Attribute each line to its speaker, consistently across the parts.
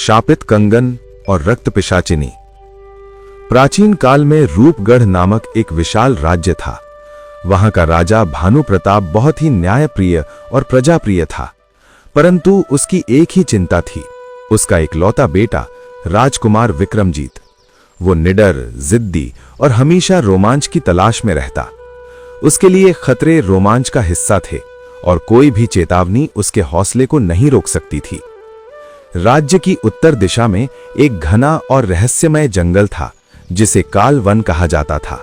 Speaker 1: शापित कंगन और रक्त पिशाचिनी। प्राचीन काल में रूपगढ़ नामक एक विशाल राज्य था। वहां का राजा भानु प्रताप बहुत ही न्यायप्रिय और प्रजाप्रिय था, परंतु उसकी एक ही चिंता थी, उसका इकलौता बेटा राजकुमार विक्रमजीत। वो निडर, जिद्दी और हमेशा रोमांच की तलाश में रहता। उसके लिए खतरे रोमांच का हिस्सा थे और कोई भी चेतावनी उसके हौसले को नहीं रोक सकती थी। राज्य की उत्तर दिशा में एक घना और रहस्यमय जंगल था जिसे काल वन कहा जाता था।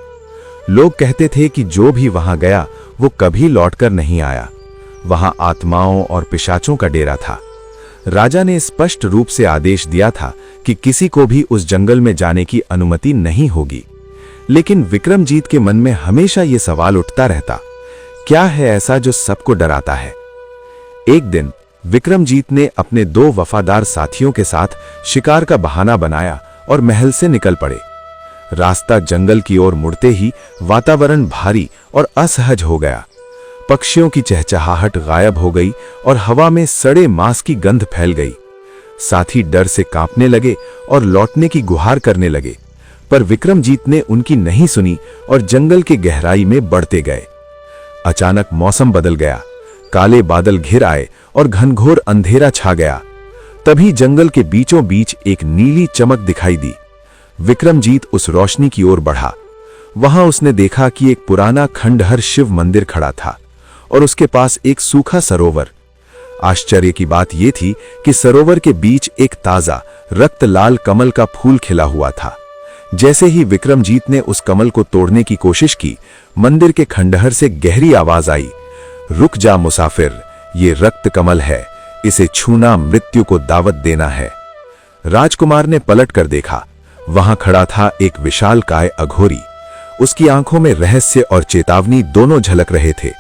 Speaker 1: लोग कहते थे कि जो भी वहां गया वो कभी लौटकर नहीं आया। वहां आत्माओं और पिशाचों का डेरा था। राजा ने स्पष्ट रूप से आदेश दिया था कि किसी को भी उस जंगल में जाने की अनुमति नहीं होगी। लेकिन विक्रमजीत के मन में हमेशा ये सवाल उठता रहता, क्या है ऐसा जो सबको डराता है। एक दिन विक्रमजीत ने अपने 2 वफादार साथियों के साथ शिकार का बहाना बनाया और महल से निकल पड़े। रास्ता जंगल की ओर मुड़ते ही वातावरण भारी और असहज हो गया। पक्षियों की चहचहाहट गायब हो गई और हवा में सड़े मांस की गंध फैल गई। साथी डर से कांपने लगे और लौटने की गुहार करने लगे, पर विक्रमजीत ने उनकी नहीं सुनी और जंगल के गहराई में बढ़ते गए। अचानक मौसम बदल गया, काले बादल घिर आए और घनघोर अंधेरा छा गया। तभी जंगल के बीचों बीच एक नीली चमक दिखाई दी। विक्रमजीत उस रोशनी की ओर बढ़ा। वहां उसने देखा कि एक पुराना खंडहर शिव मंदिर खड़ा था और उसके पास एक सूखा सरोवर। आश्चर्य की बात यह थी कि सरोवर के बीच एक ताजा रक्त लाल कमल का फूल खिला हुआ था। जैसे ही विक्रमजीत ने उस कमल को तोड़ने की कोशिश की, मंदिर के खंडहर से गहरी आवाज आई, रुक जा मुसाफिर, ये रक्त कमल है, इसे छूना मृत्यु को दावत देना है। राजकुमार ने पलट कर देखा। वहां खड़ा था एक विशालकाय अघोरी। उसकी आंखों में रहस्य और चेतावनी दोनों झलक रहे थे।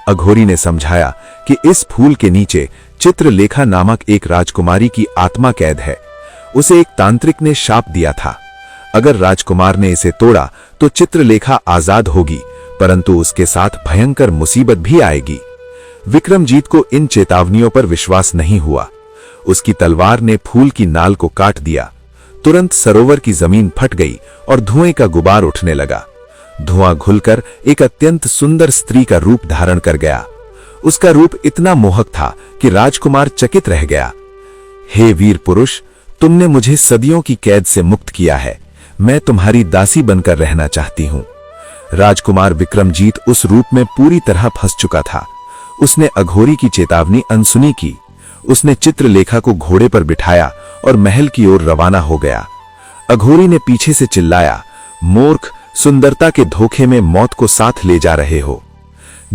Speaker 1: अघोरी ने समझाया कि इस फूल के नीचे चित्रलेखा नामक एक राजकुमारी की आत्मा कैद है। उसे एक तांत्रिक ने शाप दिया था, अगर राजकुमार ने इसे तोड़ा तो चित्रलेखा आजाद होगी, परंतु उसके साथ भयंकर मुसीबत भी आएगी। विक्रमजीत को इन चेतावनियों पर विश्वास नहीं हुआ। उसकी तलवार ने फूल की नाल को काट दिया। तुरंत सरोवर की जमीन फट गई और धुएं का गुबार उठने लगा। धुआं घुलकर एक अत्यंत सुंदर स्त्री का रूप धारण कर गया। उसका रूप इतना मोहक था कि राजकुमार चकित रह गया। हे वीर पुरुष, तुमने मुझे सदियों की कैद से मुक्त किया है। मैं तुम्हारी दासी बनकर रहना चाहती हूं। राजकुमार विक्रमजीत उस रूप में पूरी तरह फंस चुका था। उसने अघोरी की चेतावनी अनसुनी की। उसने चित्रलेखा को घोड़े पर बिठाया और महल की ओर रवाना हो गया। अघोरी ने पीछे से चिल्लाया, मूर्ख, सुंदरता के धोखे में मौत को साथ ले जा रहे हो।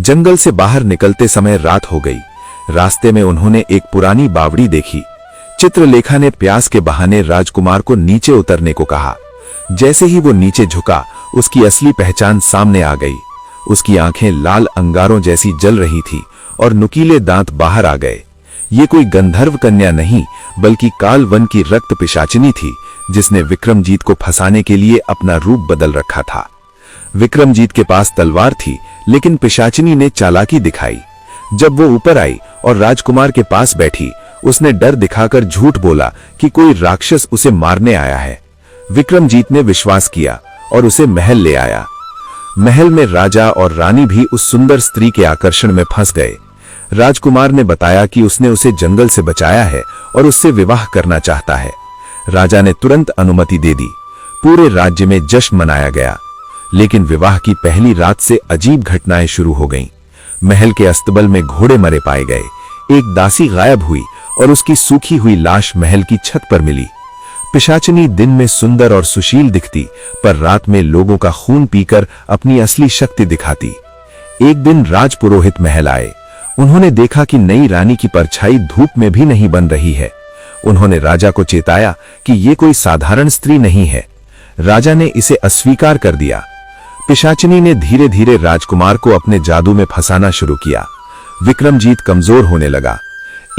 Speaker 1: जंगल से बाहर निकलते समय रात हो गई। रास्ते में उन्होंने एक पुरानी बावड़ी देखी। चित्रलेखा ने प्यास के बहाने राजकुमार को नीचे उतरने को कहा। जैसे ही वो नीचे झुका, उसकी असली पहचान सामने आ गई। उसकी आंखें लाल अंगारों जैसी जल रही थी और नुकीले दांत बाहर आ गए। ये कोई गंधर्व कन्या नहीं, बल्कि काल वन की रक्त पिशाचिनी थी, जिसने विक्रमजीत को फंसाने के लिए अपना रूप बदल रखा था। विक्रमजीत के पास तलवार थी, लेकिन पिशाचिनी ने चालाकी दिखाई। जब वो ऊपर आई और राजकुमार के पास बैठी, उसने डर दिखाकर झूठ बोला कि कोई राक्षस उसे मारने आया है। विक्रमजीत ने विश्वास किया और उसे महल ले आया। महल में राजा और रानी भी उस सुंदर स्त्री के आकर्षण में फंस गए। राजकुमार ने बताया कि उसने उसे जंगल से बचाया है और उससे विवाह करना चाहता है। राजा ने तुरंत अनुमति दे दी। पूरे राज्य में जश्न मनाया गया। लेकिन विवाह की पहली रात से अजीब घटनाएं शुरू हो गईं। महल के अस्तबल में घोड़े मरे पाए गए। एक दासी गायब हुई और उसकी सूखी हुई लाश महल की छत पर मिली। पिशाचिनी दिन में सुंदर और सुशील दिखती, पर रात में लोगों का खून पीकर अपनी असली शक्ति दिखाती। एक दिन राजपुरोहित महल आए। उन्होंने देखा कि नई रानी की परछाई धूप में भी नहीं बन रही है। उन्होंने राजा को चेताया कि यह कोई साधारण स्त्री नहीं है। राजा ने इसे अस्वीकार कर दिया। पिशाचिनी ने धीरे धीरे राजकुमार को अपने जादू में फंसाना शुरू किया। विक्रमजीत कमजोर होने लगा।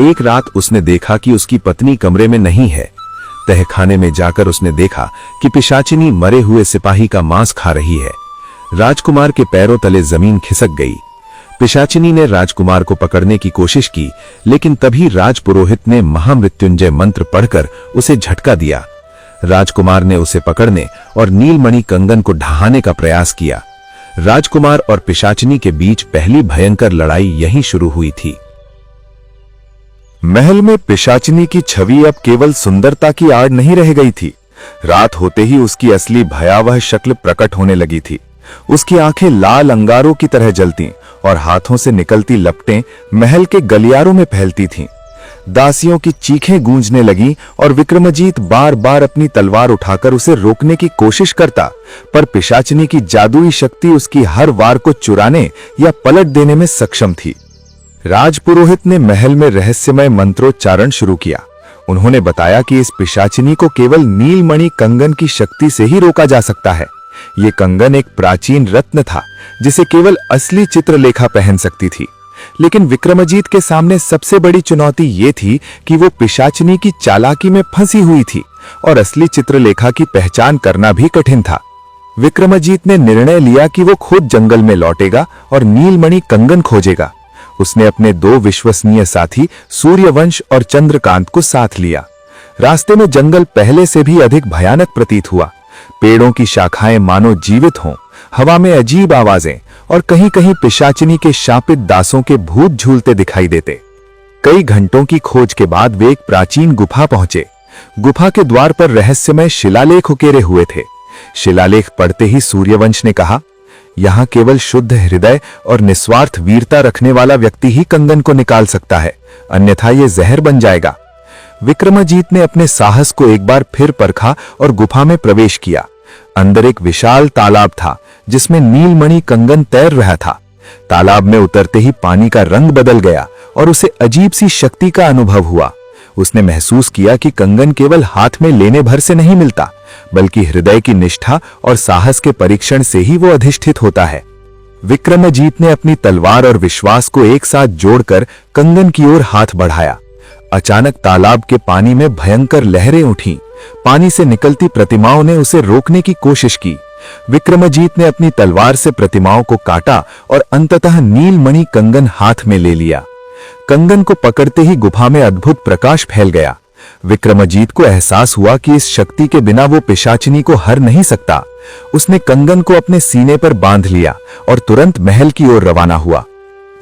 Speaker 1: एक रात उसने देखा कि उसकी पत्नी कमरे में नहीं है। तहखाने में जाकर उसने देखा कि पिशाचिनी मरे हुए सिपाही का मांस खा रही है। राजकुमार के पैरों तले जमीन खिसक गई। पिशाचिनी ने राजकुमार को पकड़ने की कोशिश की, लेकिन तभी राजपुरोहित ने महामृत्युंजय मंत्र पढ़कर उसे झटका दिया। राजकुमार ने उसे पकड़ने और नीलमणि कंगन को ढहाने का प्रयास किया। राजकुमार और पिशाचिनी के बीच पहली भयंकर लड़ाई यहीं शुरू हुई थी। महल में पिशाचिनी की छवि अब केवल सुंदरता की आड़ नहीं रह गई थी। रात होते ही उसकी असली भयावह शक्ल प्रकट होने लगी थी। उसकी आंखें लाल अंगारों की तरह जलती और हाथों से निकलती लपटें महल के गलियारों में फैलती थीं। दासियों की चीखें गूंजने लगीं और विक्रमजीत बार बार अपनी तलवार उठाकर उसे रोकने की कोशिश करता, पर पिशाचिनी की जादुई शक्ति उसकी हर वार को चुराने या पलट देने में सक्षम थी। राजपुरोहित ने महल में रहस्यमय मंत्रोच्चारण शुरू किया। उन्होंने बताया कि इस पिशाचिनी को केवल नीलमणि कंगन की शक्ति से ही रोका जा सकता है। ये कंगन एक प्राचीन रत्न था जिसे केवल असली चित्रलेखा पहन सकती थी। लेकिन विक्रमजीत के सामने सबसे बड़ी चुनौती ये थी कि वो पिशाचिनी की चालाकी में फंसी हुई थी और असली चित्रलेखा की पहचान करना भी कठिन था। विक्रमजीत ने निर्णय लिया कि वो खुद जंगल में लौटेगा और नीलमणि कंगन खोजेगा। उसने अपने 2 विश्वसनीय साथी सूर्यवंश और चंद्रकांत को साथ लिया। रास्ते में जंगल पहले से भी अधिक भयानक प्रतीत हुआ। पेड़ों की शाखाएं मानो जीवित हों, हवा में अजीब आवाजें और कहीं-कहीं पिशाचिनी के शापित दासों के भूत झूलते दिखाई देते। कई घंटों की खोज के बाद वे एक प्राचीन गुफा पहुंचे। गुफा के द्वार पर रहस्यमय शिलालेख उकेरे हुए थे। शिलालेख पढ़ते ही सूर्यवंश ने कहा, यहाँ केवल शुद्ध हृदय और निस्वार्थ वीरता रखने वाला व्यक्ति ही कंगन को निकाल सकता है, अन्यथा ये जहर बन जाएगा। विक्रमजीत ने अपने साहस को एक बार फिर परखा और गुफा में प्रवेश किया। अंदर एक विशाल तालाब था जिसमें नीलमणि कंगन तैर रहा था। तालाब में उतरते ही पानी का रंग बदल गया और उसे अजीब सी शक्ति का अनुभव हुआ। उसने महसूस किया कि कंगन केवल हाथ में लेने भर से नहीं मिलता, बल्कि हृदय की निष्ठा और साहस के परीक्षण से ही वो अधिष्ठित होता है। विक्रमजीत ने अपनी तलवार और विश्वास को एक साथ जोड़कर कंगन की ओर हाथ बढ़ाया। अचानक तालाब के पानी में भयंकर लहरें उठीं। पानी से निकलती प्रतिमाओं ने उसे रोकने की कोशिश की। विक्रमजीत ने अपनी तलवार से प्रतिमाओं को काटा और अंततः नीलमणि कंगन हाथ में ले लिया। कंगन को पकड़ते ही गुफा में अद्भुत प्रकाश फैल गया। विक्रमजीत को एहसास हुआ कि इस शक्ति के बिना वो पिशाचिनी को हर नहीं सकता। उसने कंगन को अपने सीने पर बांध लिया और तुरंत महल की ओर रवाना हुआ।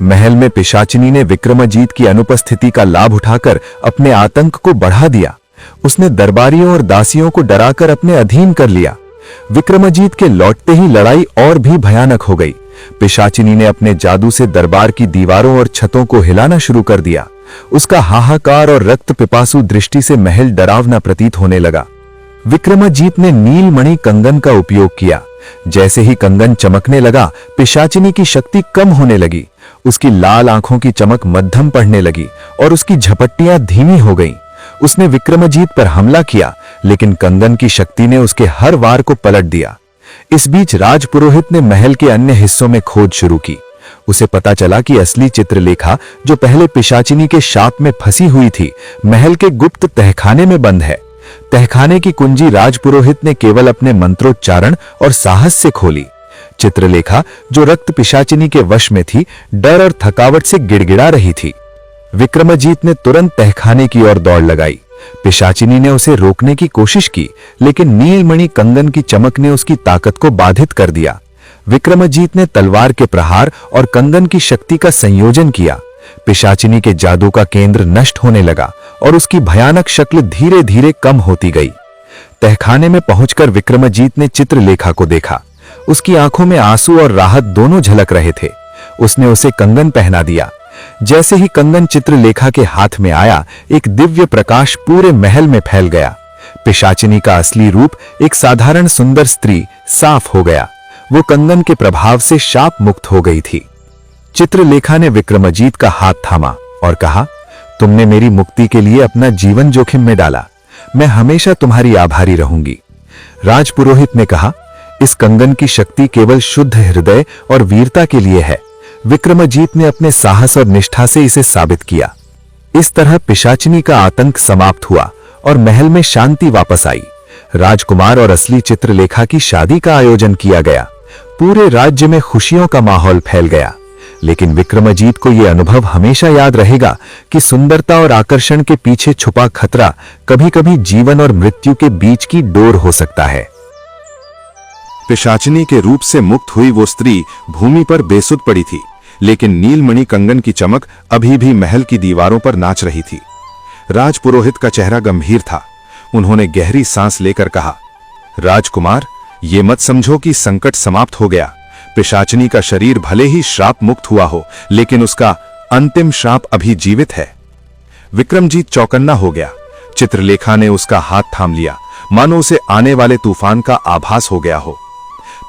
Speaker 1: महल में पिशाचिनी ने विक्रमजीत की अनुपस्थिति का लाभ उठाकर अपने आतंक को बढ़ा दिया। उसने दरबारियों और दासियों को डराकर अपने अधीन कर लिया। विक्रमजीत के लौटते ही लड़ाई और भी भयानक हो गई। पिशाचिनी ने अपने जादू से दरबार की दीवारों और छतों को हिलाना शुरू कर दिया। उसका हाहाकार और रक्त पिपासु दृष्टि से महल डरावना प्रतीत होने लगा। विक्रमजीत ने नीलमणि कंगन का उपयोग किया। जैसे ही कंगन चमकने लगा, पिशाचिनी की शक्ति कम होने लगी। उसकी लाल आंखों की चमक मध्यम पड़ने लगी और उसकी झपट्टियां धीमी हो गईं। उसने विक्रमजीत पर हमला किया, लेकिन कंगन की शक्ति ने उसके हर वार को पलट दिया। इस बीच राजपुरोहित ने महल के अन्य हिस्सों में खोज शुरू की। उसे पता चला कि असली चित्रलेखा, जो पहले पिशाचिनी के शाप में फंसी हुई थी, महल के गुप्त तहखाने में बंद है। तहखाने की कुंजी राजपुरोहित ने केवल अपने मंत्रोच्चारण और साहस से खोली। चित्रलेखा, जो रक्त पिशाचिनी के वश में थी, डर और थकावट से गिड़गिड़ा रही थी। विक्रमजीत ने तुरंत तहखाने की ओर दौड़ लगाई। पिशाचिनी ने उसे रोकने की कोशिश की, लेकिन नीलमणि कंगन की चमक ने उसकी ताकत को बाधित कर दिया। विक्रमजीत ने तलवार के प्रहार और कंगन की शक्ति का संयोजन किया। पिशाचिनी के जादू का केंद्र नष्ट होने लगा और उसकी भयानक शक्ल धीरे धीरे कम होती गई। तहखाने में पहुंचकर विक्रमजीत ने चित्रलेखा को देखा। उसकी आंखों में आंसू और राहत दोनों झलक रहे थे। उसने उसे कंगन पहना दिया। जैसे ही कंगन चित्रलेखा के हाथ में आया, एक दिव्य प्रकाश पूरे महल में फैल गया। पिशाचिनी का असली रूप, एक साधारण सुंदर स्त्री, साफ हो गया। वो कंगन के प्रभाव से शाप मुक्त हो गई थी। चित्रलेखा ने विक्रमजीत का हाथ थामा और कहा, तुमने मेरी मुक्ति के लिए अपना जीवन जोखिम में डाला। मैं हमेशा तुम्हारी आभारी रहूंगी। राजपुरोहित ने कहा, इस कंगन की शक्ति केवल शुद्ध हृदय और वीरता के लिए है। विक्रमजीत ने अपने साहस और निष्ठा से इसे साबित किया। इस तरह पिशाचिनी का आतंक समाप्त हुआ और महल में शांति वापस आई। राजकुमार और असली चित्रलेखा की शादी का आयोजन किया गया। पूरे राज्य में खुशियों का माहौल फैल गया।
Speaker 2: लेकिन विक्रमाजीत को यह अनुभव हमेशा याद रहेगा कि सुंदरता और आकर्षण के पीछे छुपा खतरा कभी-कभी जीवन और मृत्यु के बीच की डोर हो सकता है।
Speaker 1: पिशाचिनी के रूप से मुक्त हुई वो स्त्री भूमि पर बेसुध पड़ी थी, लेकिन नीलमणि कंगन की चमक अभी भी महल की दीवारों पर नाच रही थी। राजपुरोहित का चेहरा गंभीर था। उन्होंने गहरी सांस लेकर कहा, राजकुमार, ये मत समझो कि संकट समाप्त हो गया। पिशाचिनी का शरीर भले ही श्राप मुक्त हुआ हो, लेकिन उसका अंतिम श्राप अभी जीवित है। विक्रमजीत चौकन्ना हो गया। चित्रलेखा ने उसका हाथ थाम लिया, मानो उसे आने वाले तूफान का आभास हो गया हो।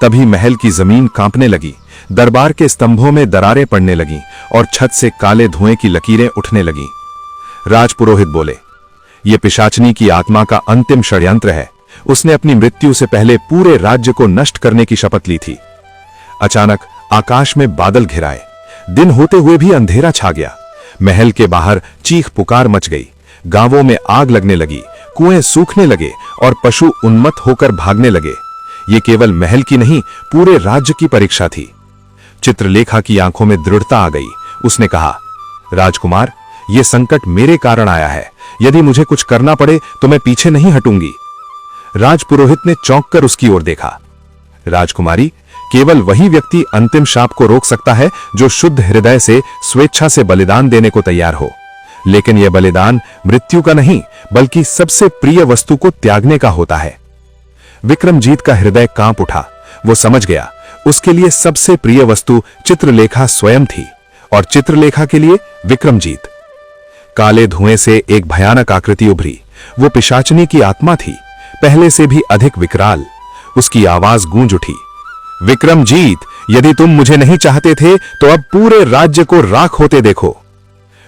Speaker 1: तभी महल की जमीन कांपने लगी, दरबार के स्तंभों में दरारें पड़ने लगीं और छत से काले धुएं की लकीरें उठने लगीं। राजपुरोहित बोले, ये पिशाचिनी की आत्मा का अंतिम षड्यंत्र है। उसने अपनी मृत्यु से पहले पूरे राज्य को नष्ट करने की शपथ ली थी। अचानक आकाश में बादल घिराए। दिन होते हुए भी अंधेरा छा गया। महल के बाहर चीख पुकार मच गई। गांवों में आग लगने लगी, कुएं सूखने लगे और पशु उन्मत्त होकर भागने लगे। ये केवल महल की नहीं, पूरे राज्य की परीक्षा थी। चित्रलेखा की आंखों में दृढ़ता आ गई। उसने कहा, राजकुमार, यह संकट मेरे कारण आया है। यदि मुझे कुछ करना पड़े तो मैं पीछे नहीं हटूंगी। राजपुरोहित ने चौंक कर उसकी ओर देखा। राजकुमारी, केवल वही व्यक्ति अंतिम शाप को रोक सकता है जो शुद्ध हृदय से स्वेच्छा से बलिदान देने को तैयार हो। लेकिन यह बलिदान मृत्यु का नहीं, बल्कि सबसे प्रिय वस्तु को त्यागने का होता है। विक्रमजीत का हृदय कांप उठा। वो समझ गया, उसके लिए सबसे प्रिय वस्तु चित्रलेखा स्वयं थी और चित्रलेखा के लिए विक्रमजीत। काले धुएं से एक भयानक आकृति उभरी। वो पिशाचिनी की आत्मा थी, पहले से भी अधिक विकराल। उसकी आवाज गूंज उठी, विक्रमजीत, यदि तुम मुझे नहीं चाहते थे तो अब पूरे राज्य को राख होते देखो।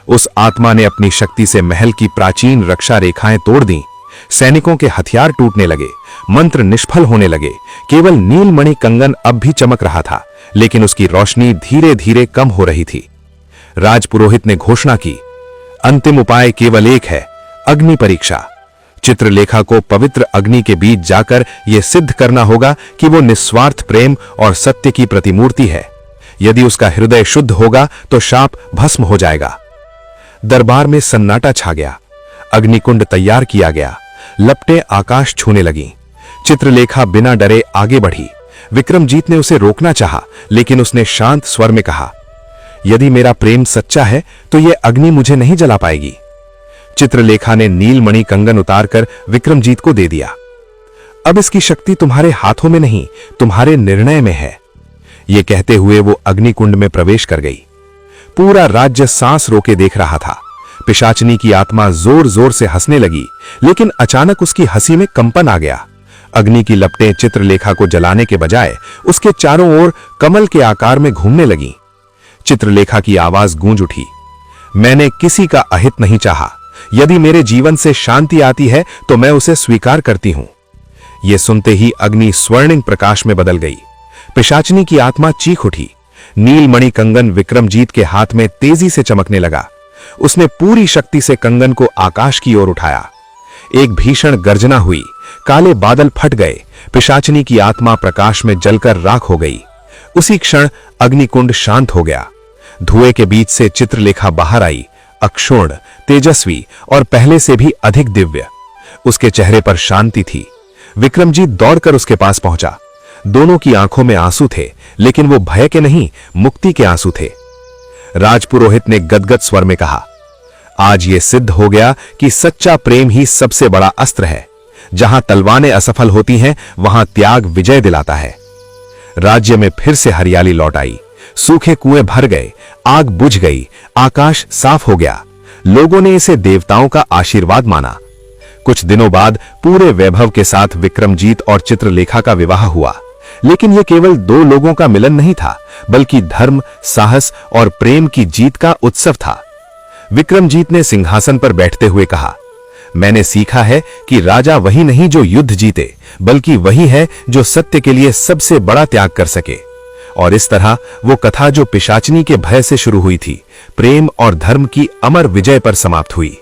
Speaker 1: उस आत्मा ने अपनी शक्ति से महल की प्राचीन रक्षा रेखाएं तोड़ दी। सैनिकों के हथियार टूटने लगे, मंत्र निष्फल होने लगे। केवल नीलमणि कंगन अब भी चमक रहा था, लेकिन उसकी रोशनी धीरे धीरे कम हो रही थी। राजपुरोहित ने घोषणा की, अंतिम उपाय केवल एक है, अग्नि परीक्षा। चित्रलेखा को पवित्र अग्नि के बीच जाकर यह सिद्ध करना होगा कि वो निस्वार्थ प्रेम और सत्य की प्रतिमूर्ति है। यदि उसका हृदय शुद्ध होगा तो शाप भस्म हो जाएगा। दरबार में सन्नाटा छा गया। अग्निकुंड तैयार किया गया। लपटें आकाश छूने लगीं। चित्रलेखा बिना डरे आगे बढ़ी। विक्रमजीत ने उसे रोकना चाहा, लेकिन उसने शांत स्वर में कहा, यदि मेरा प्रेम सच्चा है तो यह अग्नि मुझे नहीं जला पाएगी। चित्रलेखा ने नीलमणि कंगन उतारकर विक्रमजीत को दे दिया। अब इसकी शक्ति तुम्हारे हाथों में नहीं, तुम्हारे निर्णय में है। यह कहते हुए वो अग्निकुंड में प्रवेश कर गई। पूरा राज्य सांस रोके देख रहा था। पिशाचिनी की आत्मा जोर जोर से हंसने लगी, लेकिन अचानक उसकी हंसी में कंपन आ गया। अग्नि की लपटें चित्रलेखा को जलाने के बजाय उसके चारों ओर कमल के आकार में घूमने लगीं। चित्रलेखा की आवाज गूंज उठी, मैंने किसी का अहित नहीं चाहा। यदि मेरे जीवन से शांति आती है तो मैं उसे स्वीकार करती हूं। यह सुनते ही अग्नि स्वर्णिम प्रकाश में बदल गई। पिशाचिनी की आत्मा चीख उठी। नीलमणि कंगन विक्रमजीत के हाथ में तेजी से चमकने लगा। उसने पूरी शक्ति से कंगन को आकाश की ओर उठाया। एक भीषण गर्जना हुई। काले बादल फट गए। पिशाचिनी की आत्मा प्रकाश में जलकर राख हो गई। उसी क्षण अग्निकुंड शांत हो गया। धुएं के बीच से चित्रलेखा बाहर आई, अक्षुण्ण, तेजस्वी और पहले से भी अधिक दिव्य। उसके चेहरे पर शांति थी। विक्रमजीत दौड़कर उसके पास पहुंचा। दोनों की आंखों में आंसू थे, लेकिन वो भय के नहीं, मुक्ति के आंसू थे। राजपुरोहित ने गदगद स्वर में कहा, आज यह सिद्ध हो गया कि सच्चा प्रेम ही सबसे बड़ा अस्त्र है। जहां तलवारें असफल होती हैं, वहां त्याग विजय दिलाता है। राज्य में फिर से हरियाली लौट आई। सूखे कुएं भर गए, आग बुझ गई, आकाश साफ हो गया। लोगों ने इसे देवताओं का आशीर्वाद माना। कुछ दिनों बाद पूरे वैभव के साथ विक्रमजीत और चित्रलेखा का विवाह हुआ। लेकिन यह केवल दो लोगों का मिलन नहीं था, बल्कि धर्म, साहस और प्रेम की जीत का उत्सव था। विक्रमजीत ने सिंहासन पर बैठते हुए कहा, मैंने सीखा है कि राजा वही नहीं जो युद्ध जीते, बल्कि वही है जो सत्य के लिए सबसे बड़ा त्याग कर सके। और इस तरह वो कथा जो पिशाचिनी के भय से शुरू हुई थी, प्रेम और धर्म की अमर विजय पर समाप्त हुई।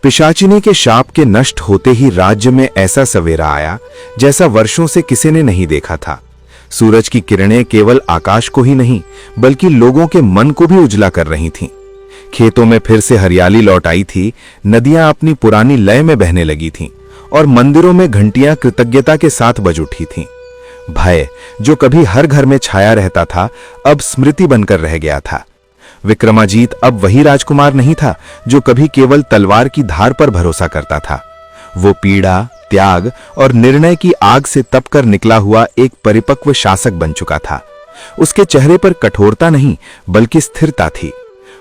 Speaker 1: पिशाचिनी के शाप के नष्ट होते ही राज्य में ऐसा सवेरा आया जैसा वर्षों से किसी ने नहीं देखा था। सूरज की किरणें केवल आकाश को ही नहीं बल्कि लोगों के मन को भी उजला कर रही थीं। खेतों में फिर से हरियाली लौट आई थी, नदियां अपनी पुरानी लय में बहने लगी थीं और मंदिरों में घंटियां कृतज्ञता के साथ बज उठी थीं। भय, जो कभी हर घर में छाया रहता था, अब स्मृति बनकर रह गया था। विक्रमाजीत अब वही राजकुमार नहीं था जो कभी केवल तलवार की धार पर भरोसा करता था। वो पीड़ा, त्याग और निर्णय की आग से तपकर निकला हुआ एक परिपक्व शासक बन चुका था। उसके चेहरे पर कठोरता नहीं बल्कि स्थिरता थी।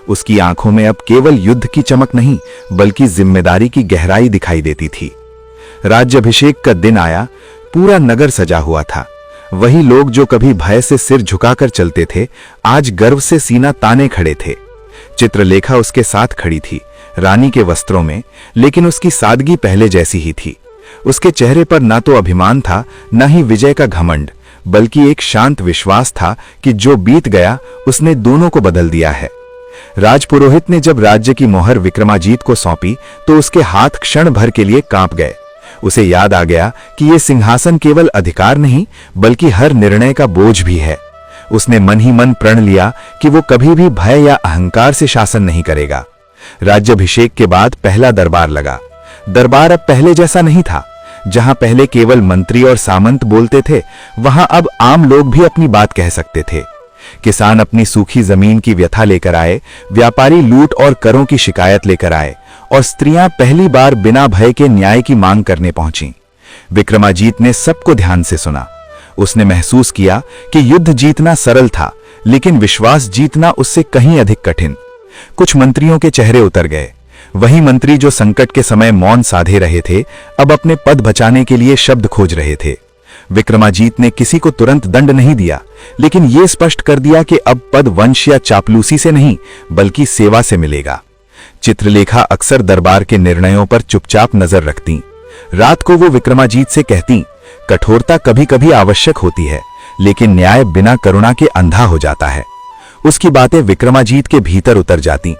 Speaker 1: उसकी आंखों में अब केवल युद्ध की चमक नहीं बल्कि जिम्मेदारी की गहराई दिखाई देती थी। राज्याभिषेक का दिन आया। पूरा नगर सजा हुआ था। वही लोग जो कभी भय से सिर झुकाकर चलते थे, आज गर्व से सीना ताने खड़े थे। चित्रलेखा उसके साथ खड़ी थी, रानी के वस्त्रों में, लेकिन उसकी सादगी पहले जैसी ही थी। उसके चेहरे पर ना तो अभिमान था, न ही विजय का घमंड, बल्कि एक शांत विश्वास था कि जो बीत गया उसने दोनों को बदल दिया है। राजपुरोहित ने जब राज्य की मोहर विक्रमाजीत को सौंपी तो उसके हाथ क्षण भर के लिए कांप गए। उसे याद आ गया कि यह सिंहासन केवल अधिकार नहीं बल्कि हर निर्णय का बोझ भी है। उसने मन ही मन प्रण लिया कि वो कभी भी भय या अहंकार से शासन नहीं करेगा। राज्याभिषेक के बाद पहला दरबार लगा। दरबार अब पहले जैसा नहीं था। जहां पहले केवल मंत्री और सामंत बोलते थे, वहां अब आम लोग भी अपनी बात कह सकते थे। किसान अपनी सूखी जमीन की व्यथा लेकर आए, व्यापारी लूट और करों की शिकायत लेकर आए और स्त्रियां पहली बार बिना भय के न्याय की मांग करने पहुंची। विक्रमाजीत ने सबको ध्यान से सुना। उसने महसूस किया कि युद्ध जीतना सरल था, लेकिन विश्वास जीतना उससे कहीं अधिक कठिन। कुछ मंत्रियों के चेहरे उतर गए। वही मंत्री जो संकट के समय मौन साधे रहे थे, अब अपने पद बचाने के लिए शब्द खोज रहे थे। विक्रमाजीत ने किसी को तुरंत दंड नहीं दिया, लेकिन यह स्पष्ट कर दिया कि अब पद वंश या चापलूसी से नहीं बल्कि सेवा से मिलेगा। चित्रलेखा अक्सर दरबार के निर्णयों पर चुपचाप नजर रखती। रात को वो विक्रमाजीत से कहती, कठोरता कभी कभी आवश्यक होती है, लेकिन न्याय बिना करुणा के अंधा हो जाता है। उसकी बातें विक्रमाजीत के भीतर उतर जाती।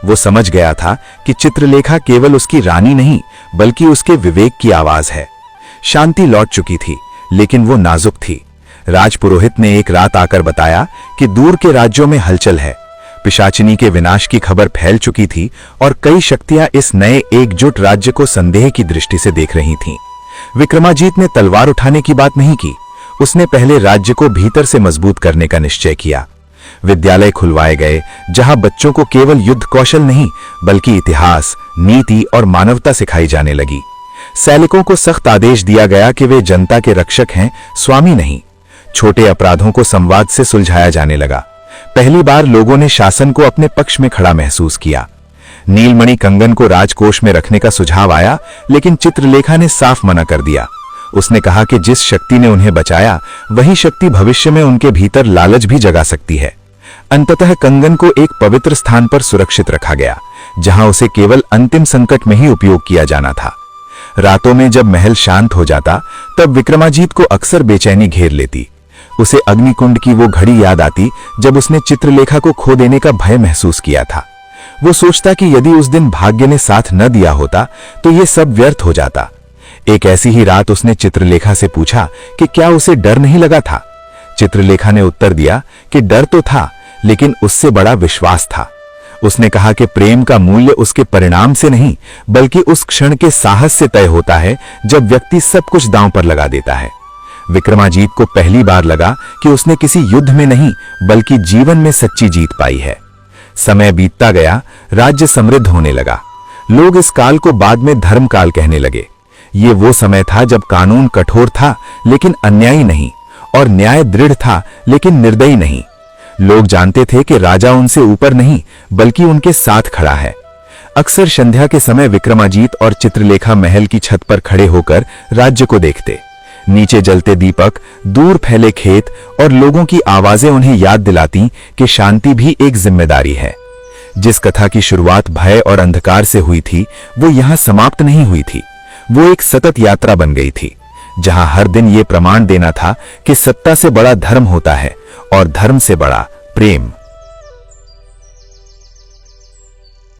Speaker 1: वो समझ गया था कि चित्रलेखा केवल उसकी रानी नहीं बल्कि उसके विवेक की आवाज है। शांति लौट चुकी थी, लेकिन वो नाजुक थी। राजपुरोहित ने एक रात आकर बताया कि दूर के राज्यों में हलचल है। पिशाचिनी के विनाश की खबर फैल चुकी थी और कई शक्तियां इस नए एकजुट राज्य को संदेह की दृष्टि से देख रही थीं। विक्रमाजीत ने तलवार उठाने की बात नहीं की। उसने पहले राज्य को भीतर से मजबूत करने का निश्चय किया। विद्यालय खुलवाए गए, जहां बच्चों को केवल युद्ध कौशल नहीं बल्कि इतिहास, नीति और मानवता सिखाई जाने लगी। सैनिकों को सख्त आदेश दिया गया कि वे जनता के रक्षक हैं, स्वामी नहीं। छोटे अपराधों को संवाद से सुलझाया जाने लगा। पहली बार लोगों ने शासन को अपने पक्ष में खड़ा महसूस किया। नीलमणि कंगन को राजकोष में रखने का सुझाव आया, लेकिन चित्रलेखा ने साफ मना कर दिया। उसने कहा कि जिस शक्ति ने उन्हें बचाया, वही शक्ति भविष्य में उनके भीतर लालच भी जगा सकती है। अंततः कंगन को एक पवित्र स्थान पर सुरक्षित रखा गया, जहां उसे केवल अंतिम संकट में ही उपयोग किया जाना था। रातों में जब महल शांत हो जाता, तब विक्रमाजीत को अक्सर बेचैनी घेर लेती। उसे अग्निकुंड की वो घड़ी याद आती जब उसने चित्रलेखा को खो देने का भय महसूस किया था। वो सोचता कि यदि उस दिन भाग्य ने साथ न दिया होता तो ये सब व्यर्थ हो जाता। एक ऐसी ही रात उसने चित्रलेखा से पूछा कि क्या उसे डर नहीं लगा था। चित्रलेखा ने उत्तर दिया कि डर तो था, लेकिन उससे बड़ा विश्वास था। उसने कहा कि प्रेम का मूल्य उसके परिणाम से नहीं बल्कि उस क्षण के साहस से तय होता है जब व्यक्ति सब कुछ दांव पर लगा देता है। विक्रमाजीत को पहली बार लगा कि उसने किसी युद्ध में नहीं बल्कि जीवन में सच्ची जीत पाई है। समय बीतता गया, राज्य समृद्ध होने लगा। लोग इस काल को बाद में धर्म काल कहने लगे। ये वो समय था जब कानून कठोर था लेकिन अन्यायी नहीं, और न्याय दृढ़ था लेकिन निर्दयी नहीं। लोग जानते थे कि राजा उनसे ऊपर नहीं बल्कि उनके साथ खड़ा है। अक्सर संध्या के समय विक्रमाजीत और चित्रलेखा महल की छत पर खड़े होकर राज्य को देखते। नीचे जलते दीपक, दूर फैले खेत और लोगों की आवाजें उन्हें याद दिलाती कि शांति भी एक जिम्मेदारी है। जिस कथा की शुरुआत भय और अंधकार से हुई थी, वो यहां समाप्त नहीं हुई थी। वो एक सतत यात्रा बन गई थी, जहां हर दिन ये प्रमाण देना था कि सत्ता से बड़ा धर्म होता है और धर्म से बड़ा प्रेम।